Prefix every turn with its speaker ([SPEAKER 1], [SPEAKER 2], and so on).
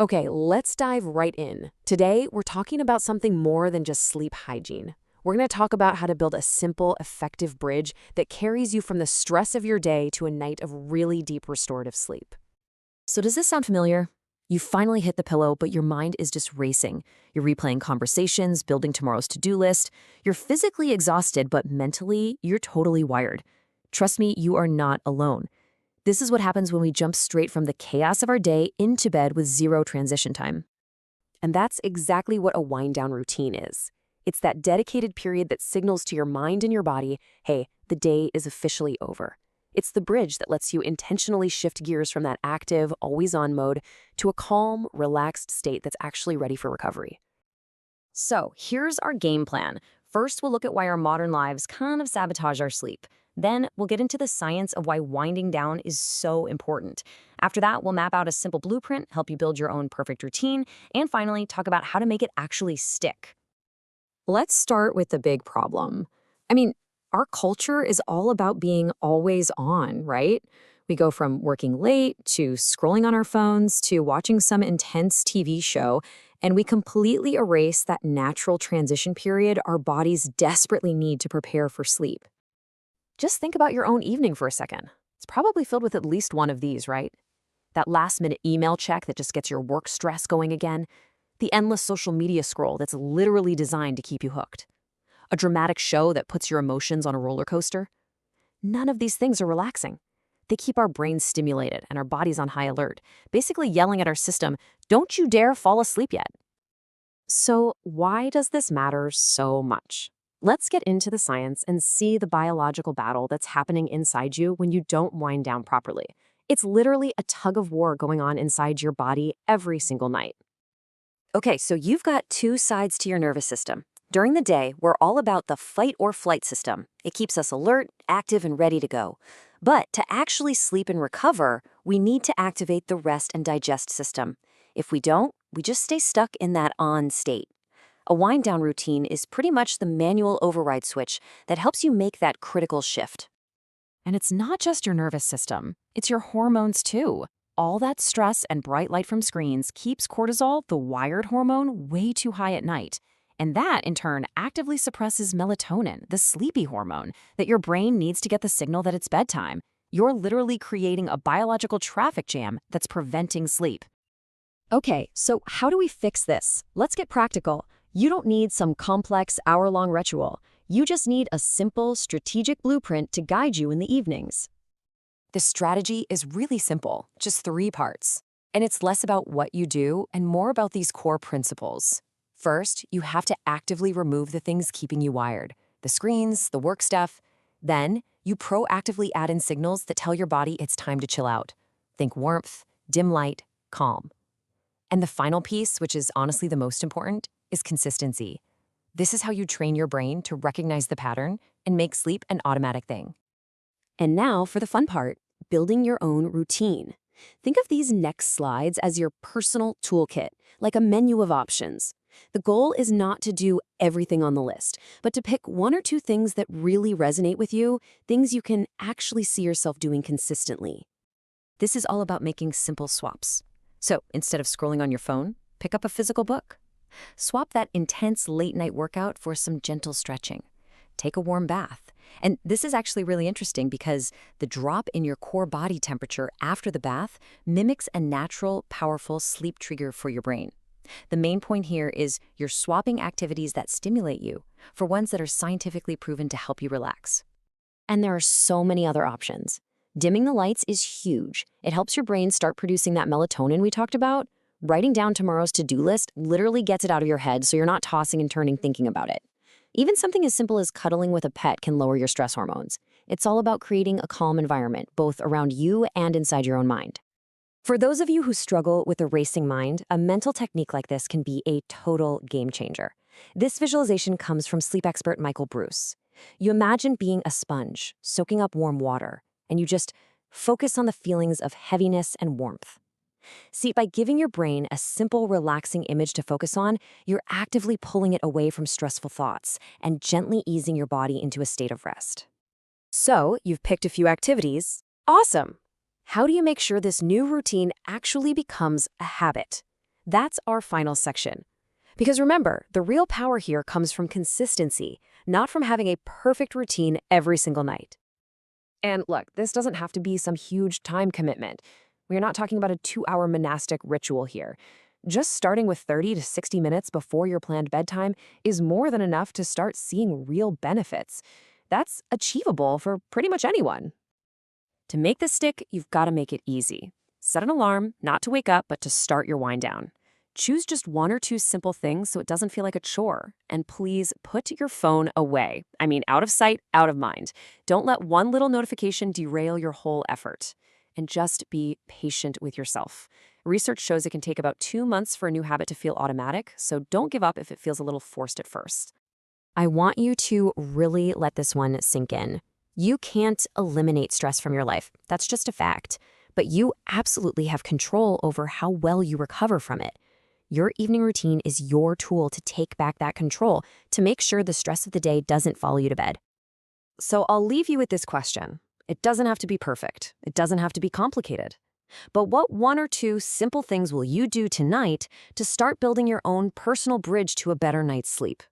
[SPEAKER 1] Okay, let's dive right in. Today, we're talking about something more than just sleep hygiene. We're going to talk about how to build a simple, effective bridge that carries you from the stress of your day to a night of really deep restorative sleep.
[SPEAKER 2] So does this sound familiar? You finally hit the pillow, but your mind is just racing. You're replaying conversations, building tomorrow's to-do list. You're physically exhausted, but mentally, you're totally wired. Trust me, you are not alone. This is what happens when we jump straight from the chaos of our day into bed with zero transition time.
[SPEAKER 1] And that's exactly what a wind down routine is. It's that dedicated period that signals to your mind and your body, hey, the day is officially over. It's the bridge that lets you intentionally shift gears from that active, always-on mode to a calm, relaxed state that's actually ready for recovery.
[SPEAKER 2] So here's our game plan. First, we'll look at why our modern lives kind of sabotage our sleep. Then we'll get into the science of why winding down is so important. After that, we'll map out a simple blueprint, help you build your own perfect routine, and finally, talk about how to make it actually stick. Let's start with the big problem. I mean, our culture is all about being always on, right? We go from working late to scrolling on our phones to watching some intense TV show, and we completely erase that natural transition period our bodies desperately need to prepare for sleep.
[SPEAKER 1] Just think about your own evening for a second. It's probably filled with at least one of these, right? That last-minute email check that just gets your work stress going again. The endless social media scroll that's literally designed to keep you hooked. A dramatic show that puts your emotions on a roller coaster. None of these things are relaxing. They keep our brains stimulated and our bodies on high alert, basically yelling at our system, don't you dare fall asleep yet. So why does this matter so much? Let's get into the science and see the biological battle that's happening inside you when you don't wind down properly. It's literally a tug of war going on inside your body every single night. Okay, so you've got two sides to your nervous system. During the day, we're all about the fight or flight system. It keeps us alert, active, and ready to go. But to actually sleep and recover, we need to activate the rest and digest system. If we don't, we just stay stuck in that on state. A wind-down routine is pretty much the manual override switch that helps you make that critical shift.
[SPEAKER 2] And it's not just your nervous system, it's your hormones too. All that stress and bright light from screens keeps cortisol, the wired hormone, way too high at night. And that, in turn, actively suppresses melatonin, the sleepy hormone, that your brain needs to get the signal that it's bedtime. You're literally creating a biological traffic jam that's preventing sleep.
[SPEAKER 1] Okay, so how do we fix this? Let's get practical. You don't need some complex hour-long ritual. You just need a simple, strategic blueprint to guide you in the evenings.
[SPEAKER 2] The strategy is really simple, just 3 parts. And it's less about what you do and more about these core principles. First, you have to actively remove the things keeping you wired, the screens, the work stuff. Then, you proactively add in signals that tell your body it's time to chill out. Think warmth, dim light, calm. And the final piece, which is honestly the most important, is consistency. This is how you train your brain to recognize the pattern and make sleep an automatic thing.
[SPEAKER 1] And now for the fun part, building your own routine. Think of these next slides as your personal toolkit, like a menu of options. The goal is not to do everything on the list, but to pick 1 or 2 things that really resonate with you, things you can actually see yourself doing consistently.
[SPEAKER 2] This is all about making simple swaps. So instead of scrolling on your phone, pick up a physical book. Swap that intense late-night workout for some gentle stretching. Take a warm bath. And this is actually really interesting because the drop in your core body temperature after the bath mimics a natural, powerful sleep trigger for your brain. The main point here is you're swapping activities that stimulate you for ones that are scientifically proven to help you relax.
[SPEAKER 1] And there are so many other options. Dimming the lights is huge. It helps your brain start producing that melatonin we talked about. Writing down tomorrow's to-do list literally gets it out of your head so you're not tossing and turning thinking about it. Even something as simple as cuddling with a pet can lower your stress hormones. It's all about creating a calm environment, both around you and inside your own mind. For those of you who struggle with a racing mind, a mental technique like this can be a total game changer. This visualization comes from sleep expert Michael Bruce. You imagine being a sponge, soaking up warm water, and you just focus on the feelings of heaviness and warmth. See, by giving your brain a simple, relaxing image to focus on, you're actively pulling it away from stressful thoughts and gently easing your body into a state of rest. So, you've picked a few activities. Awesome! How do you make sure this new routine actually becomes a habit? That's our final section. Because remember, the real power here comes from consistency, not from having a perfect routine every single night. And look, this doesn't have to be some huge time commitment. We're not talking about a 2-hour monastic ritual here. Just starting with 30 to 60 minutes before your planned bedtime is more than enough to start seeing real benefits. That's achievable for pretty much anyone. To make this stick, you've got to make it easy. Set an alarm, not to wake up, but to start your wind down. Choose just 1 or 2 simple things so it doesn't feel like a chore. And please put your phone away. I mean, out of sight, out of mind. Don't let one little notification derail your whole effort. And just be patient with yourself. Research shows it can take about 2 months for a new habit to feel automatic, so don't give up if it feels a little forced at first. I want you to really let this one sink in. You can't eliminate stress from your life. That's just a fact. But you absolutely have control over how well you recover from it. Your evening routine is your tool to take back that control, to make sure the stress of the day doesn't follow you to bed. So I'll leave you with this question. It doesn't have to be perfect. It doesn't have to be complicated. But what 1 or 2 simple things will you do tonight to start building your own personal bridge to a better night's sleep?